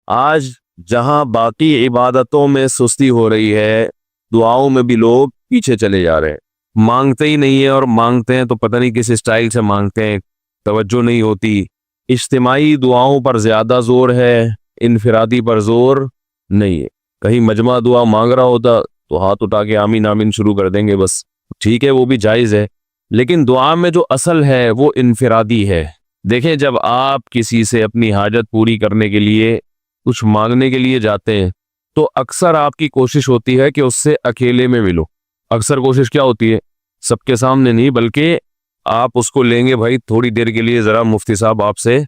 آج جہاں باقی عبادتوں میں سستی ہو رہی ہے، دعاؤں میں بھی لوگ پیچھے چلے جا رہے ہیں، مانگتے ہی نہیں ہے، اور مانگتے ہیں تو پتہ نہیں کس اسٹائل سے مانگتے ہیں، توجہ نہیں ہوتی۔ اجتماعی دعاؤں پر زیادہ زور ہے، انفرادی پر زور نہیں ہے۔ کہیں مجمع دعا مانگ رہا ہوتا تو ہاتھ اٹھا کے آمین آمین شروع کر دیں گے، بس ٹھیک ہے، وہ بھی جائز ہے، لیکن دعا میں جو اصل ہے وہ انفرادی ہے۔ دیکھیں، جب آپ کسی سے اپنی حاجت پوری کرنے کے لیے، کچھ مانگنے کے لیے جاتے ہیں، تو اکثر آپ کی کوشش ہوتی ہے کہ اس سے اکیلے میں ملو۔ اکثر کوشش کیا ہوتی ہے؟ سب کے سامنے نہیں، بلکہ آپ اس کو لیں گے، بھائی تھوڑی دیر کے لیے ذرا مفتی صاحب آپ سے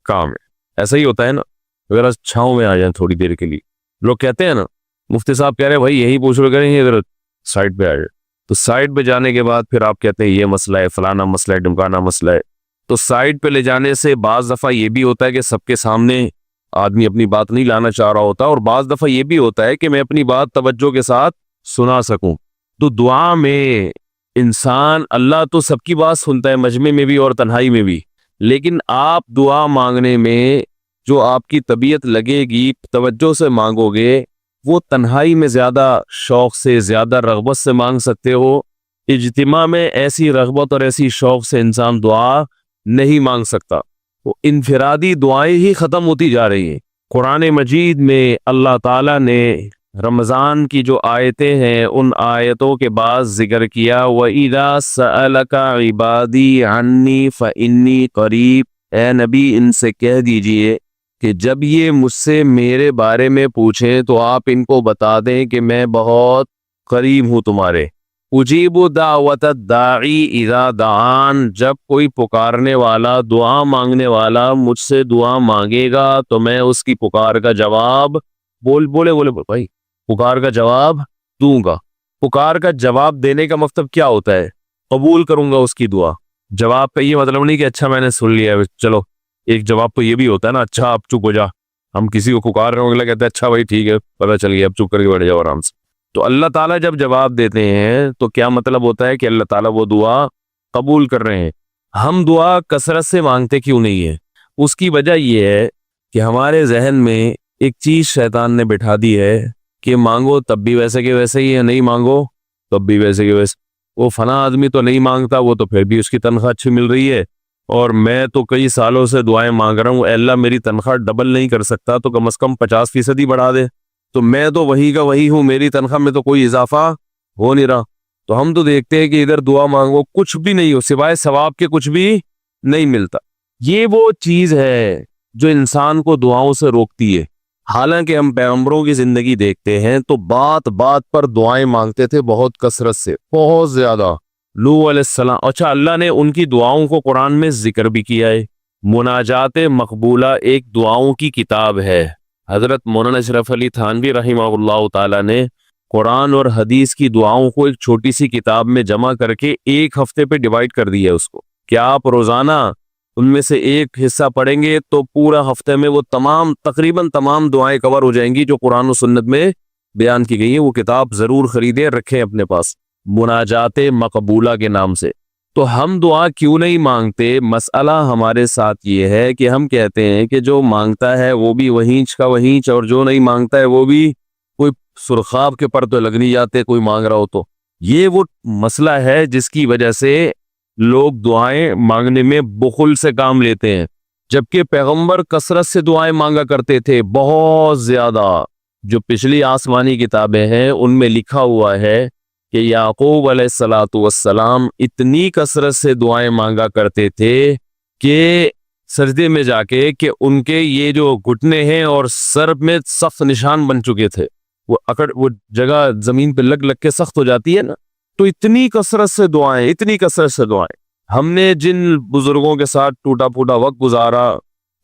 کام ہے۔ ایسا ہی ہوتا ہے نا، ذرا چھاؤں میں آ جائیں تھوڑی دیر کے لیے۔ لوگ کہتے ہیں نا، مفتی صاحب کہہ رہے ہیں بھائی یہی پوچھ رہے کریں، ادھر سائڈ پہ آ جائے، تو سائڈ پہ جانے کے بعد پھر آپ کہتے ہیں یہ مسئلہ ہے، فلانا مسئلہ ہے، ڈمکانا مسئلہ ہے۔ تو سائڈ پہ لے جانے سے بعض دفعہ یہ بھی ہوتا ہے کہ سب کے سامنے آدمی اپنی بات نہیں لانا چاہ رہا ہوتا، اور بعض دفعہ یہ بھی ہوتا ہے کہ میں اپنی بات توجہ کے ساتھ سنا سکوں۔ تو دعا میں انسان، اللہ تو سب کی بات سنتا ہے، مجمع میں بھی اور تنہائی میں بھی، لیکن آپ دعا مانگنے میں جو آپ کی طبیعت لگے گی، توجہ سے مانگو گے، وہ تنہائی میں زیادہ شوق سے، زیادہ رغبت سے مانگ سکتے ہو۔ اجتماع میں ایسی رغبت اور ایسی شوق سے انسان دعا نہیں مانگ سکتا۔ وہ انفرادی دعائیں ہی ختم ہوتی جا رہی ہیں۔ قرآن مجید میں اللہ تعالیٰ نے رمضان کی جو آیتیں ہیں، ان آیتوں کے بعد ذکر کیا، وَإِذَا سَأَلَكَ عِبَادِي عَنِّي فَإِنِّي قَرِيب، اے نبی ان سے کہہ دیجئے کہ جب یہ مجھ سے میرے بارے میں پوچھیں تو آپ ان کو بتا دیں کہ میں بہت قریب ہوں تمہارے۔ اجیب دعوت الداعی اذا دعان، جب کوئی پکارنے والا، دعا مانگنے والا مجھ سے دعا مانگے گا تو میں اس کی پکار کا جواب بولے بھائی پکار کا جواب دوں گا۔ پکار کا جواب دینے کا مطلب کیا ہوتا ہے؟ قبول کروں گا اس کی دعا۔ جواب کا یہ مطلب نہیں کہ اچھا میں نے سن لیا ہے، چلو ایک جواب تو یہ بھی ہوتا ہے نا، اچھا اب چپ ہو جا۔ ہم کسی کو پکار رہے ہوں، اگلا کہتا ہے اچھا بھائی ٹھیک ہے، پتہ چل گیا، اب چپ کر کے بیٹھ جاؤ آرام سے۔ تو اللہ تعالیٰ جب جواب دیتے ہیں تو کیا مطلب ہوتا ہے کہ اللہ تعالیٰ وہ دعا قبول کر رہے ہیں۔ ہم دعا کثرت سے مانگتے کیوں نہیں ہے؟ اس کی وجہ یہ ہے کہ ہمارے ذہن میں ایک چیز شیطان نے بٹھا دی ہے کہ مانگو تب بھی ویسے کے ویسے ہی ہے، نہیں مانگو تب بھی ویسے کے ویسے۔ وہ فلاں آدمی تو نہیں مانگتا، وہ تو پھر بھی اس کی تنخواہ اچھی مل رہی ہے، اور میں تو کئی سالوں سے دعائیں مانگ رہا ہوں، اے اللہ میری تنخواہ ڈبل نہیں کر سکتا تو کم از کم 50% ہی بڑھا دے، تو میں تو وہی کا وہی ہوں، میری تنخواہ میں تو کوئی اضافہ ہو نہیں رہا۔ تو ہم تو دیکھتے ہیں کہ ادھر دعا مانگو کچھ بھی نہیں ہو، سوائے ثواب کے کچھ بھی نہیں ملتا۔ یہ وہ چیز ہے جو انسان کو دعاؤں سے روکتی ہے۔ حالانکہ ہم پیغمبروں کی زندگی دیکھتے ہیں تو بات بات پر دعائیں مانگتے تھے، بہت کثرت سے، بہت زیادہ۔ نوح علیہ السلام، اچھا اللہ نے ان کی دعاؤں کو قرآن میں ذکر بھی کیا ہے۔ مناجات مقبولہ ایک دعاؤں کی کتاب ہے۔ حضرت مولانا اشرف علی تھانوی رحمہ اللہ تعالی نے قرآن اور حدیث کی دعاؤں کو ایک چھوٹی سی کتاب میں جمع کر کے ایک ہفتے پہ ڈیوائیڈ کر دیا ہے اس کو، کہ آپ روزانہ ان میں سے ایک حصہ پڑھیں گے تو پورا ہفتے میں وہ تقریباً تمام دعائیں کور ہو جائیں گی جو قرآن و سنت میں بیان کی گئی ہیں۔ وہ کتاب ضرور خریدیں، رکھیں اپنے پاس، مناجات مقبولہ کے نام سے۔ تو ہم دعا کیوں نہیں مانگتے؟ مسئلہ ہمارے ساتھ یہ ہے کہ ہم کہتے ہیں کہ جو مانگتا ہے وہ بھی وہینچ کا وہینچ، اور جو نہیں مانگتا ہے وہ بھی کوئی سرخاب کے پر تو لگ نہیں جاتے کوئی مانگ رہا ہو تو۔ یہ وہ مسئلہ ہے جس کی وجہ سے لوگ دعائیں مانگنے میں بخل سے کام لیتے ہیں، جبکہ پیغمبر کثرت سے دعائیں مانگا کرتے تھے، بہت زیادہ۔ جو پچھلی آسمانی کتابیں ہیں ان میں لکھا ہوا ہے کہ یعقوب علیہ السلام اتنی کثرت سے دعائیں مانگا کرتے تھے کہ سجدے میں جا کے کہ ان کے یہ جو گھٹنے ہیں اور سر میں سخت نشان بن چکے تھے، وہ جگہ زمین پہ لگ کے سخت ہو جاتی ہے نا، تو اتنی کثرت سے دعائیں، اتنی کثرت سے دعائیں۔ ہم نے جن بزرگوں کے ساتھ ٹوٹا پھوٹا وقت گزارا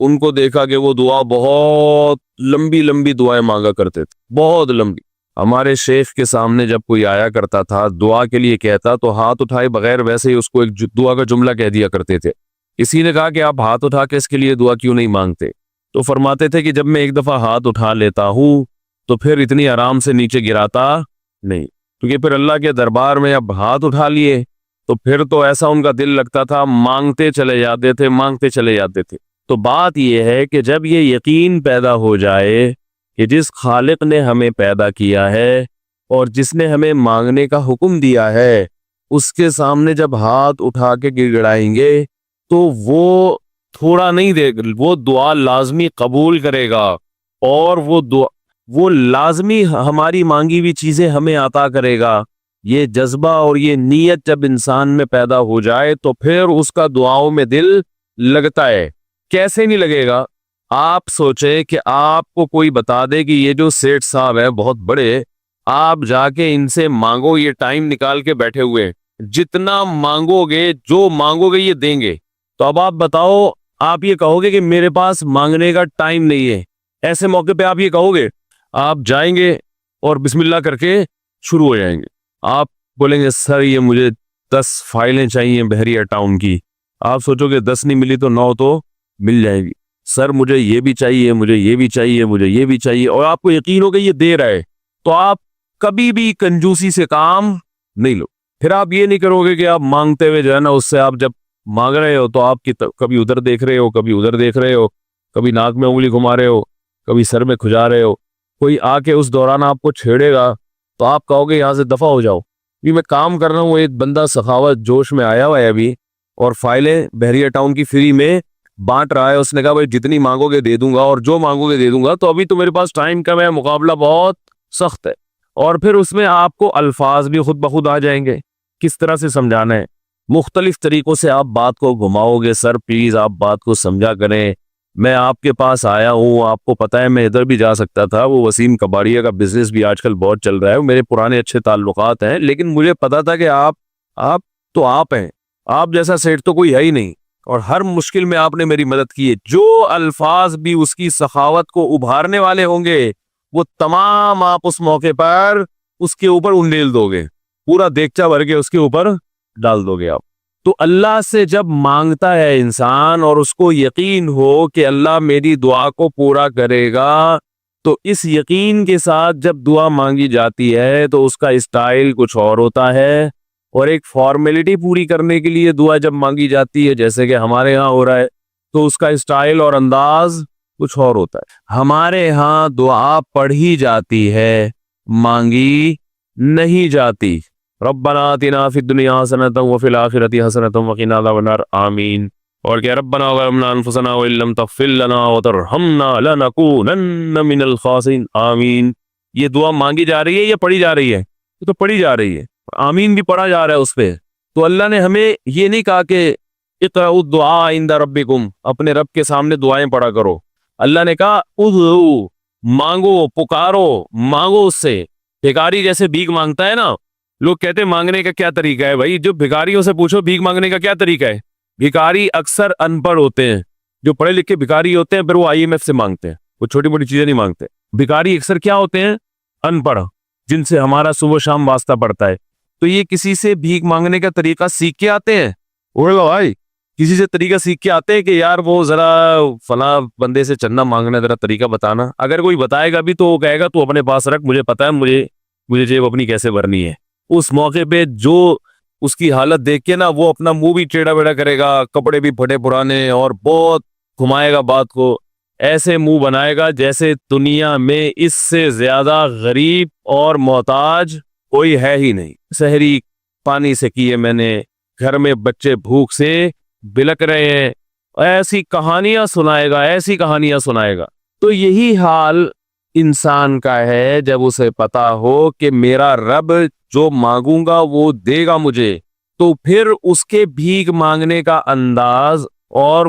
ان کو دیکھا کہ وہ دعا بہت لمبی لمبی دعائیں مانگا کرتے تھے، بہت لمبی۔ ہمارے شیخ کے سامنے جب کوئی آیا کرتا تھا دعا کے لیے کہتا تو ہاتھ اٹھائے بغیر ویسے ہی اس کو ایک دعا کا جملہ کہہ دیا کرتے تھے۔ کسی نے کہا کہ آپ ہاتھ اٹھا کے اس کے لیے دعا کیوں نہیں مانگتے؟ تو فرماتے تھے کہ جب میں ایک دفعہ ہاتھ اٹھا لیتا ہوں تو پھر اتنی آرام سے نیچے گراتا نہیں، کیونکہ پھر اللہ کے دربار میں اب ہاتھ اٹھا لیے تو پھر تو ایسا ان کا دل لگتا تھا، مانگتے چلے جاتے تھے، مانگتے چلے جاتے تھے۔ تو بات یہ ہے کہ جب یہ یقین پیدا ہو جائے کہ جس خالق نے ہمیں پیدا کیا ہے اور جس نے ہمیں مانگنے کا حکم دیا ہے، اس کے سامنے جب ہاتھ اٹھا کے گڑ گڑائیں گے تو وہ تھوڑا نہیں دے گا، وہ دعا لازمی قبول کرے گا، اور وہ لازمی ہماری مانگی ہوئی چیزیں ہمیں عطا کرے گا۔ یہ جذبہ اور یہ نیت جب انسان میں پیدا ہو جائے تو پھر اس کا دعاؤں میں دل لگتا ہے۔ کیسے نہیں لگے گا؟ آپ سوچیں کہ آپ کو کوئی بتا دے کہ یہ جو سیٹھ صاحب ہے بہت بڑے، آپ جا کے ان سے مانگو، یہ ٹائم نکال کے بیٹھے ہوئے، جتنا مانگو گے، جو مانگو گے یہ دیں گے، تو اب آپ بتاؤ، آپ یہ کہو گے کہ میرے پاس مانگنے کا ٹائم نہیں ہے؟ ایسے موقع پہ آپ یہ کہو گے؟ آپ جائیں گے اور بسم اللہ کر کے شروع ہو جائیں گے۔ آپ بولیں گے سر یہ مجھے 10 فائلیں چاہیے بحریہ ٹاؤن کی۔ آپ سوچو گے 10 نہیں ملی تو 9 تو مل جائے گی۔ سر مجھے یہ بھی چاہیے، مجھے یہ بھی چاہیے، مجھے یہ بھی چاہیے، اور آپ کو یقین ہو کہ یہ دے رہا ہے، تو آپ کبھی بھی کنجوسی سے کام نہیں لو۔ پھر آپ یہ نہیں کرو گے کہ آپ مانگتے ہوئے جو ہے نا، اس سے آپ جب مانگ رہے ہو تو آپ کی کبھی ادھر دیکھ رہے ہو، کبھی ادھر دیکھ رہے ہو، کبھی ناک میں انگلی گھما رہے ہو، کبھی سر میں کھجا رہے ہو۔ کوئی آ کے اس دوران آپ کو چھیڑے گا تو آپ کہو گے یہاں سے دفع ہو جاؤ، بھی میں کام کر رہا ہوں۔ ایک بندہ سخاوت جوش میں آیا ہوا ہے ابھی، اور فائلیں بحریہ ٹاؤن کی فری میں بانٹ رہا ہے۔ اس نے کہا بھائی جتنی مانگو گے دے دوں گا، اور جو مانگو گے دے دوں گا، تو ابھی تو میرے پاس ٹائم کم ہے، مقابلہ بہت سخت ہے۔ اور پھر اس میں آپ کو الفاظ بھی خود بخود آ جائیں گے، کس طرح سے سمجھانا ہے، مختلف طریقوں سے آپ بات کو گھماؤ گے۔ سر پلیز آپ بات کو سمجھا کریں، میں آپ کے پاس آیا ہوں، آپ کو پتا ہے میں ادھر بھی جا سکتا تھا، وہ وسیم کباڑیہ کا بزنس بھی آج کل بہت چل رہا ہے، میرے پرانے اچھے تعلقات ہیں، لیکن مجھے پتا تھا کہ آپ تو آپ ہیں، آپ جیسا سیٹ تو کوئی ہے ہی نہیں، اور ہر مشکل میں آپ نے میری مدد کی ہے۔ جو الفاظ بھی اس کی سخاوت کو ابھارنے والے ہوں گے، وہ تمام آپ اس موقع پر اس کے اوپر انڈیل دو گے، پورا دیگچہ بھر کے اس کے اوپر ڈال دو گے آپ۔ تو اللہ سے جب مانگتا ہے انسان اور اس کو یقین ہو کہ اللہ میری دعا کو پورا کرے گا، تو اس یقین کے ساتھ جب دعا مانگی جاتی ہے تو اس کا اسٹائل کچھ اور ہوتا ہے، اور ایک فارمیلٹی پوری کرنے کے لیے دعا جب مانگی جاتی ہے جیسے کہ ہمارے ہاں ہو رہا ہے، تو اس کا اسٹائل اور انداز کچھ اور ہوتا ہے۔ ہمارے ہاں دعا پڑھی جاتی ہے، مانگی نہیں جاتی۔ ربنا آتنا فی الدنیا حسنۃ وفی الآخرۃ حسنۃ وقنا عذاب النار، آمین۔ اور کہ ربنا ظلمنا انفسنا وان لم تغفر لنا وترحمنا لنکونن من الخاسرین، آمین۔ یہ دعا مانگی جا رہی ہے یا پڑھی جا رہی ہے؟ یہ تو پڑھی جا رہی ہے، آمین بھی پڑھا جا رہا ہے اس پہ۔ تو اللہ نے ہمیں یہ نہیں کہا کہ اقرؤوا الدعاء عند ربکم، اپنے رب کے سامنے دعائیں پڑھا کرو۔ اللہ نے کہا ادعوا، مانگو، پکارو، مانگو اس سے۔ بھکاری جیسے بھیک مانگتا ہے نا، لوگ کہتے ہیں مانگنے کا کیا طریقہ ہے؟ بھائی جو بھکاریوں سے پوچھو بھیک مانگنے کا کیا طریقہ ہے۔ بھکاری اکثر ان پڑھ ہوتے ہیں، جو پڑھے لکھے بھکاری ہوتے ہیں پھر وہ IMF سے مانگتے ہیں، وہ چھوٹی موٹی چیزیں نہیں مانگتے۔ بھکاری اکثر کیا ہوتے ہیں؟ ان پڑھ، جن سے ہمارا صبح شام واسطہ پڑتا ہے۔ تو یہ کسی سے بھیک مانگنے کا طریقہ سیکھ کے آتے ہیں؟ بھائی کسی سے طریقہ سیکھ کے آتے ہیں کہ یار وہ ذرا فلاں بندے سے چندہ مانگنا، ذرا طریقہ بتانا؟ اگر کوئی بتائے گا بھی تو وہ کہے گا تو اپنے پاس رکھ، مجھے پتا ہے مجھے جیب اپنی کیسے بھرنی ہے۔ اس موقع پہ جو اس کی حالت دیکھ کے نا وہ اپنا منہ بھی ٹیڑھا بیڑھا کرے گا، کپڑے بھی پھٹے پرانے، اور بہت گھمائے گا بات کو، ایسے منہ بنائے گا جیسے دنیا میں اس سے زیادہ غریب اور محتاج کوئی ہے ہی نہیں۔ سحری پانی سے کیے میں نے، گھر میں بچے بھوک سے بلک رہے ہیں، ایسی کہانیاں سنائے گا، ایسی کہانیاں سنائے گا۔ تو یہی حال انسان کا ہے جب اسے پتا ہو کہ میرا رب جو مانگوں گا وہ دے گا مجھے، تو پھر اس کے بھیک مانگنے کا انداز اور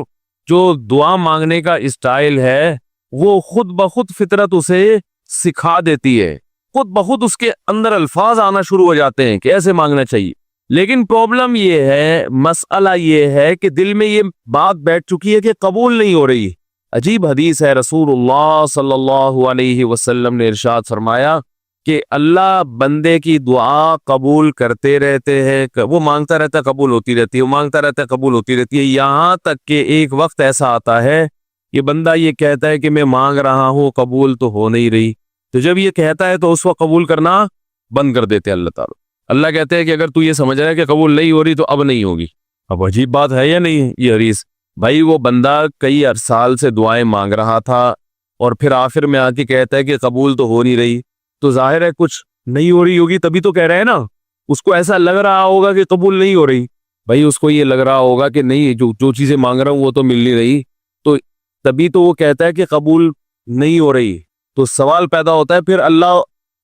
جو دعا مانگنے کا اسٹائل ہے وہ خود بخود فطرت اسے سکھا دیتی ہے، خود بخود اس کے اندر الفاظ آنا شروع ہو جاتے ہیں کہ ایسے مانگنا چاہیے۔ لیکن پرابلم یہ ہے، مسئلہ یہ ہے کہ دل میں یہ بات بیٹھ چکی ہے کہ قبول نہیں ہو رہی۔ عجیب حدیث ہے، رسول اللہ صلی اللہ علیہ وسلم نے ارشاد فرمایا کہ اللہ بندے کی دعا قبول کرتے رہتے ہیں، وہ مانگتا رہتا ہے قبول ہوتی رہتی ہے، وہ مانگتا رہتا ہے قبول ہوتی رہتی ہے، یہاں تک کہ ایک وقت ایسا آتا ہے کہ بندہ یہ کہتا ہے کہ میں مانگ رہا ہوں قبول تو ہو نہیں رہی، تو جب یہ کہتا ہے تو اس وقت قبول کرنا بند کر دیتے اللہ تعالیٰ۔ اللہ کہتے ہیں کہ اگر تو یہ سمجھ رہا ہے کہ قبول نہیں ہو رہی تو اب نہیں ہوگی۔ اب عجیب بات ہے یا نہیں یہ حدیث؟ بھائی وہ بندہ کئی سال سے دعائیں مانگ رہا تھا اور پھر آخر میں آ کے کہتا ہے کہ قبول تو ہو نہیں رہی، تو ظاہر ہے کچھ نہیں ہو رہی ہوگی، تبھی تو کہہ رہے ہیں نا. اس کو ایسا لگ رہا ہوگا کہ قبول نہیں ہو رہی. بھائی اس کو یہ لگ رہا ہوگا کہ نہیں، جو جو چیزیں مانگ رہا ہوں وہ تو مل نہیں رہی، تو تبھی تو وہ کہتا ہے کہ قبول نہیں ہو رہی. تو سوال پیدا ہوتا ہے پھر اللہ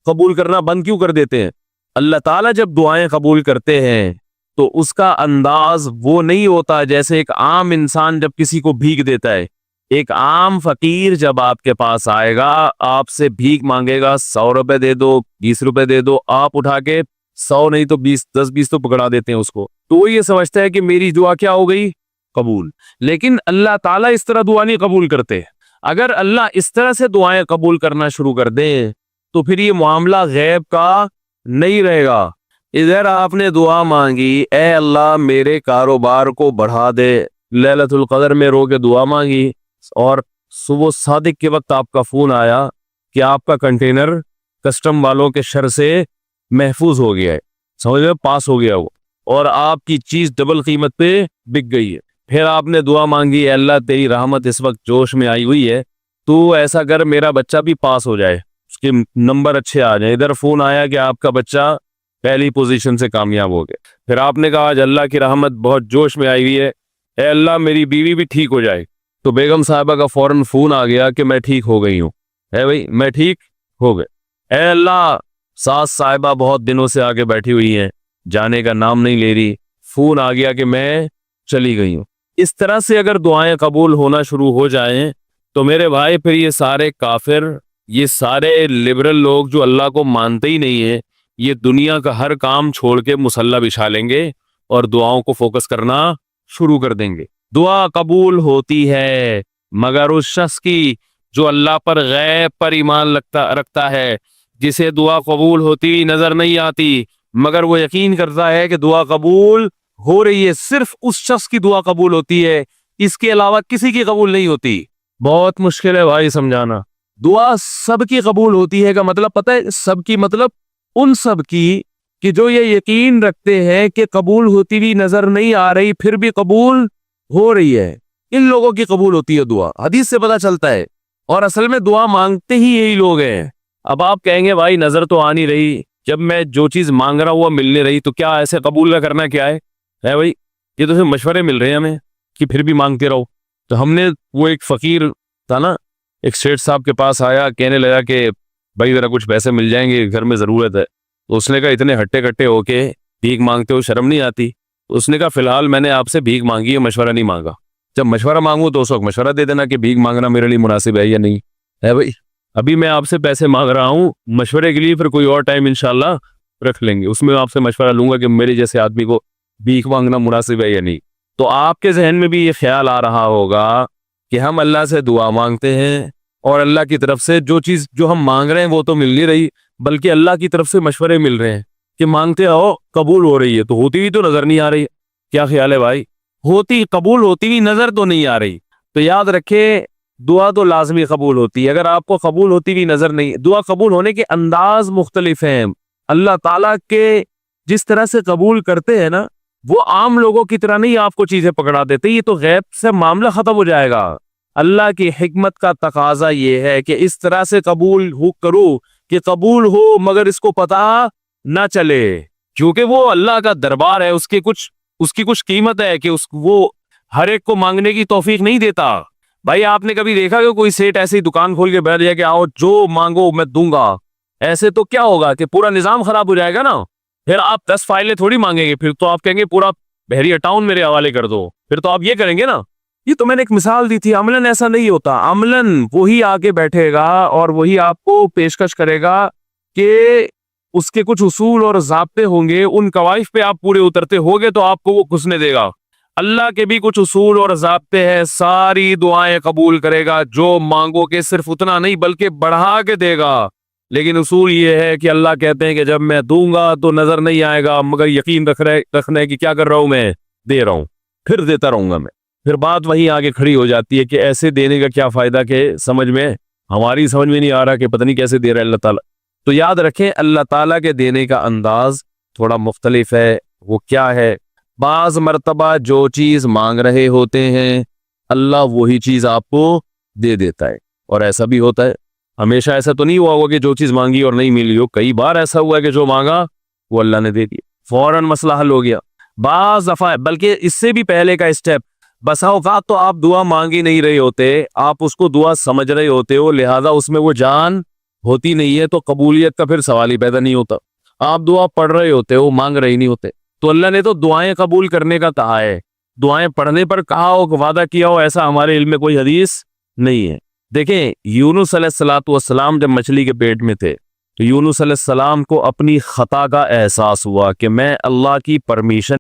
قبول کرنا بند کیوں کر دیتے ہیں؟ اللہ تعالیٰ جب دعائیں قبول کرتے ہیں تو اس کا انداز وہ نہیں ہوتا جیسے ایک عام انسان جب کسی کو بھیک دیتا ہے. ایک عام فقیر جب آپ کے پاس آئے گا، آپ سے بھیک مانگے گا، 100 روپے دے دو، 20 روپے دے دو، آپ اٹھا کے 100 نہیں تو 20، 10-20 تو پکڑا دیتے ہیں اس کو. تو وہ یہ سمجھتا ہے کہ میری دعا کیا ہو گئی؟ قبول. لیکن اللہ تعالیٰ اس طرح دعا نہیں قبول کرتے. اگر اللہ اس طرح سے دعائیں قبول کرنا شروع کر دیں تو پھر یہ معاملہ غیب کا نہیں رہے گا. ادھر آپ نے دعا مانگی، اے اللہ میرے کاروبار کو بڑھا دے، لیلۃ القدر میں رو کے دعا مانگی، اور صبح صادق کے وقت آپ کا فون آیا کہ آپ کا کنٹینر کسٹم والوں کے شر سے محفوظ ہو گیا ہے، سمجھ میں پاس ہو گیا وہ، اور آپ کی چیز ڈبل قیمت پہ بک گئی ہے. پھر آپ نے دعا مانگی، اے اللہ تیری رحمت اس وقت جوش میں آئی ہوئی ہے، تو ایسا کر میرا بچہ بھی پاس ہو جائے، اس کے نمبر اچھے آ جائیں. ادھر فون آیا کہ آپ کا بچہ پہلی پوزیشن سے کامیاب ہو گیا. پھر آپ نے کہا آج اللہ کی رحمت بہت جوش میں آئی ہوئی ہے، اے اللہ میری بیوی بھی ٹھیک ہو جائے. تو بیگم صاحبہ کا فوراً فون آ گیا کہ میں ٹھیک ہو گئی ہوں. ہے بھائی میں ٹھیک ہو گئے. اے اللہ ساس صاحبہ بہت دنوں سے آگے بیٹھی ہوئی ہیں، جانے کا نام نہیں لے رہی، فون آ گیا کہ میں چلی گئی ہوں. اس طرح سے اگر دعائیں قبول ہونا شروع ہو جائیں تو میرے بھائی پھر یہ سارے کافر، یہ سارے لبرل لوگ جو اللہ کو مانتے ہی نہیں ہیں، یہ دنیا کا ہر کام چھوڑ کے مصلی بچھا لیں گے اور دعاؤں کو فوکس کرنا شروع کر دیں گے. دعا قبول ہوتی ہے مگر اس شخص کی جو اللہ پر غیب پر ایمان رکھتا ہے، جسے دعا قبول ہوتی نظر نہیں آتی مگر وہ یقین کرتا ہے کہ دعا قبول ہو رہی ہے. صرف اس شخص کی دعا قبول ہوتی ہے، اس کے علاوہ کسی کی قبول نہیں ہوتی. بہت مشکل ہے بھائی سمجھانا. دعا سب کی قبول ہوتی ہے کا مطلب پتہ ہے؟ سب کی مطلب ان سب کی کہ جو یہ یقین رکھتے ہیں کہ قبول ہوتی بھی نظر نہیں آ رہی پھر بھی قبول ہو رہی ہے، ان لوگوں کی قبول ہوتی ہے دعا. حدیث سے پتہ چلتا ہے، اور اصل میں دعا مانگتے ہی یہی لوگ ہیں. اب آپ کہیں گے بھائی نظر تو آ نہیں رہی، جب میں جو چیز مانگ رہا ہوں وہ مل نہیں رہی، تو کیا ایسے قبول نہ کرنا کیا ہے بھائی؟ یہ تو صرف مشورے مل رہے ہیں ہمیں کہ پھر بھی مانگتے رہو. تو ہم نے وہ ایک فقیر تھا نا، ایک سیٹھ صاحب کے پاس آیا، کہنے لگا کہ بھائی ذرا کچھ پیسے مل جائیں گے، گھر میں ضرورت ہے. تو اس نے کہا اتنے ہٹے کٹے ہو کے بھیک مانگتے ہو، شرم نہیں آتی؟ تو اس نے کہا فی الحال میں نے آپ سے بھیک مانگی ہے، مشورہ نہیں مانگا. جب مشورہ مانگوں تو اس وقت مشورہ دے دینا کہ بھیک مانگنا میرے لیے مناسب ہے یا نہیں ہے. بھائی ابھی میں آپ سے پیسے مانگ رہا ہوں مشورے کے لیے، پھر کوئی اور ٹائم انشاءاللہ رکھ لیں گے، اس میں آپ سے مشورہ لوں گا کہ میرے جیسے آدمی کو بھیک مانگنا مناسب ہے یا نہیں. تو آپ کے ذہن میں بھی یہ خیال آ رہا ہوگا کہ ہم اللہ سے دعا مانگتے ہیں اور اللہ کی طرف سے جو چیز جو ہم مانگ رہے ہیں وہ تو مل نہیں رہی، بلکہ اللہ کی طرف سے مشورے مل رہے ہیں کہ مانگتے رہو قبول ہو رہی ہے، تو ہوتی بھی تو نظر نہیں آ رہی. کیا خیال ہے بھائی؟ قبول ہوتی بھی نظر تو نہیں آ رہی. تو یاد رکھے دعا تو لازمی قبول ہوتی ہے. اگر آپ کو قبول ہوتی بھی نظر نہیں، دعا قبول ہونے کے انداز مختلف ہیں. اللہ تعالیٰ کے جس طرح سے قبول کرتے ہیں نا، وہ عام لوگوں کی طرح نہیں آپ کو چیزیں پکڑا دیتے، یہ تو غیب سے معاملہ ختم ہو جائے گا. اللہ کی حکمت کا تقاضا یہ ہے کہ اس طرح سے قبول کرو کہ قبول ہو مگر اس کو پتہ نہ چلے، کیونکہ وہ اللہ کا دربار ہے، اس کی کچھ قیمت ہے کہ وہ ہر ایک کو مانگنے کی توفیق نہیں دیتا. بھائی آپ نے کبھی دیکھا کہ کوئی سیٹ ایسی دکان کھول کے بیٹھ جائے کہ آؤ جو مانگو میں دوں گا؟ ایسے تو کیا ہوگا کہ پورا نظام خراب ہو جائے گا نا. پھر آپ 10 فائلیں تھوڑی مانگیں گے، پھر تو آپ کہیں گے پورا بحریہ ٹاؤن میرے حوالے کر دو، پھر تو آپ یہ کریں گے نا. یہ تو میں نے ایک مثال دی تھی. عملاً ایسا نہیں ہوتا. عملاً وہی آگے بیٹھے گا اور وہی آپ کو پیشکش کرے گا کہ اس کے کچھ اصول اور ضابطے ہوں گے، ان قواعد پہ آپ پورے اترتے ہوگے تو آپ کو وہ گھسنے دے گا. اللہ کے بھی کچھ اصول اور ضابطے ہیں، ساری دعائیں قبول کرے گا، جو مانگو کہ صرف اتنا نہیں بلکہ بڑھا کے دے گا. لیکن اصول یہ ہے کہ اللہ کہتے ہیں کہ جب میں دوں گا تو نظر نہیں آئے گا، مگر یقین رکھنا ہے کہ کیا کر رہا ہوں، میں دے رہا ہوں، پھر دیتا رہوں گا میں. پھر بات وہیں آگے کھڑی ہو جاتی ہے کہ ایسے دینے کا کیا فائدہ کہ ہماری سمجھ میں نہیں آ رہا کہ پتہ نہیں کیسے دے رہا ہے اللہ تعالیٰ. تو یاد رکھیں اللہ تعالیٰ کے دینے کا انداز تھوڑا مختلف ہے. وہ کیا ہے؟ بعض مرتبہ جو چیز مانگ رہے ہوتے ہیں اللہ وہی چیز آپ کو دے دیتا ہے. اور ایسا بھی ہوتا ہے, ہمیشہ ایسا تو نہیں ہوا ہوگا کہ جو چیز مانگی اور نہیں ملی ہو. کئی بار ایسا ہوا ہے کہ جو مانگا وہ اللہ نے دے دیا, فوراً مسئلہ حل ہو گیا. بعض دفعہ بلکہ اس سے بھی پہلے کا اسٹیپ, بسا اوقات تو آپ دعا مانگ ہی نہیں رہے ہوتے, آپ اس کو دعا سمجھ رہے ہوتے ہو, لہذا اس میں وہ جان ہوتی نہیں ہے, تو قبولیت کا پھر سوال ہی پیدا نہیں ہوتا. آپ دعا پڑھ رہے ہوتے ہو, مانگ رہے نہیں ہوتے. تو اللہ نے تو دعائیں قبول کرنے کا کہا ہے, دعائیں پڑھنے پر کہا ہو, وعدہ کیا ہو, ایسا ہمارے علم میں کوئی حدیث نہیں ہے. دیکھیں یونس علیہ الصلوۃ والسلام جب مچھلی کے پیٹ میں تھے تو یونس علیہ السلام کو اپنی خطا کا احساس ہوا کہ میں اللہ کی پرمیشن